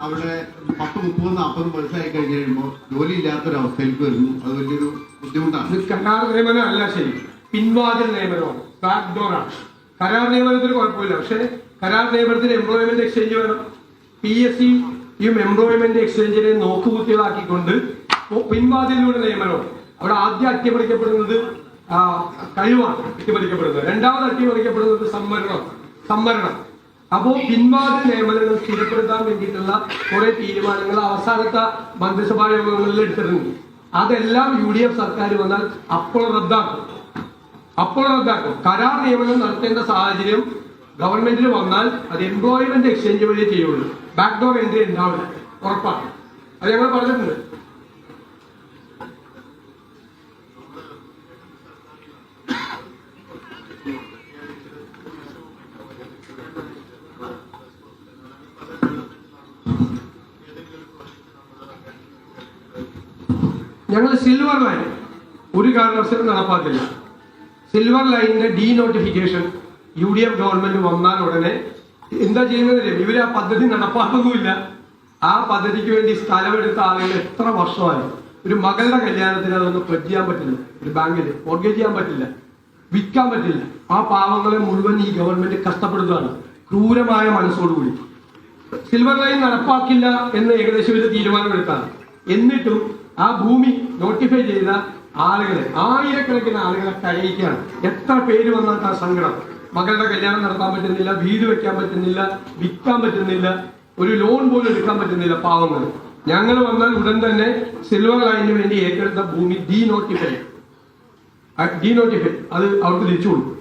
അവിടെ 10-30-40 വയസ്സായി കഴിഞ്ഞ് കഴിയുമ്പോൾ ജോലി ഇല്ലാത്തൊരവസ്ഥയിലേക്ക് വരുന്നു. അത് വലിയൊരു ബുദ്ധിമുട്ടാണ്. കരാർ നിയമനം അല്ല ശരി, പിൻവാതിൽ നിയമനമാണ്, ബാക്ക് ഡോറാണ്. കരാർ നിയമനത്തിന് കുഴപ്പമില്ല, പക്ഷെ കരാർ നിയമനത്തിന് എംപ്ലോയ്മെന്റ് എക്സ്ചേഞ്ച് വേണം. PSC എംപ്ലോയ്മെന്റ് എക്സ്ചേഞ്ചിനെ നോക്കുകുത്തികളാക്കിക്കൊണ്ട് പിൻവാതിലൂടെ നിയമനവും. അവിടെ ആദ്യം അട്ടിമറിക്കപ്പെടുന്നത് കഴിവാണ് അട്ടിമറിക്കപ്പെടുന്നത്, രണ്ടാമത് അട്ടിമറിക്കപ്പെടുന്നത് സംവരണം. അപ്പോ പിൻവാതിൽ നിയമനങ്ങൾ സ്ഥിരപ്പെടുത്താൻ വേണ്ടിയിട്ടുള്ള കുറെ തീരുമാനങ്ങൾ അവസാനത്തെ മന്ത്രിസഭാ യോഗങ്ങളിൽ എടുത്തിട്ടുണ്ട്. അതെല്ലാം UDF സർക്കാർ വന്നാൽ അപ്പോൾ റദ്ദാക്കും. കരാർ നിയമനം നടത്തേണ്ട സാഹചര്യം ഗവൺമെന്റിൽ വന്നാൽ അത് എംപ്ലോയ്മെന്റ് എക്സ്ചേഞ്ച് വഴി ചെയ്യുള്ളൂ. ബാക്ക്ഡോർ എൻട്രി ഉണ്ടാവില്ല, ഉറപ്പാണ്. അത് ഞങ്ങൾ പറഞ്ഞിട്ടുണ്ട്. ഞങ്ങൾ സിൽവർ ലൈൻ ഒരു കാരണവശാലും നടപ്പാക്കില്ല. സിൽവർ ലൈനിന്റെ ഡീനോട്ടിഫിക്കേഷൻ UDF ഗവൺമെന്റ് വന്നാൽ ഉടനെ എന്താ ചെയ്യുന്നത്? ഇവര് ആ പദ്ധതി നടപ്പാക്കുന്നുമില്ല. ആ പദ്ധതിക്ക് വേണ്ടി സ്ഥലമെടുത്ത ആളുകൾ എത്ര വർഷമായി. ഒരു മകളുടെ കല്യാണത്തിന് അതൊന്നും പ്ലഡ് ചെയ്യാൻ പറ്റില്ല, ഒരു ബാങ്കിൽ മോർഗേജ് ചെയ്യാൻ പറ്റില്ല, വിൽക്കാൻ പറ്റില്ല. ആ പാവങ്ങളെ മുഴുവൻ ഈ ഗവൺമെന്റ് കഷ്ടപ്പെടുന്നതാണ് ക്രൂരമായ മനസ്സോടുകൂടി. സിൽവർ ലൈൻ നടപ്പാക്കില്ല എന്ന് ഏകദേശം ഒരു തീരുമാനമെടുത്താണ്. എന്നിട്ടും ആ ഭൂമി നോട്ടിഫൈ ചെയ്ത ആളുകളെ, ആയിരക്കണക്കിന് ആളുകളെ കഴിയിക്കുകയാണ്. എത്ര പേര് വന്നാൽ ആ സങ്കടം. മകളുടെ കല്യാണം നടത്താൻ പറ്റുന്നില്ല, വീട് വെക്കാൻ പറ്റുന്നില്ല, വിൽക്കാൻ പറ്റുന്നില്ല, ഒരു ലോൺ പോലും എടുക്കാൻ പറ്റുന്നില്ല പാവങ്ങൾ. ഞങ്ങൾ വന്നാൽ ഉടൻ തന്നെ സിൽവർ ലൈനിന് വേണ്ടി ഏറ്റെടുത്ത ഭൂമി ഡീനോട്ടിഫൈ അത് അവർക്ക് തിരിച്ചു കൊടുക്കും.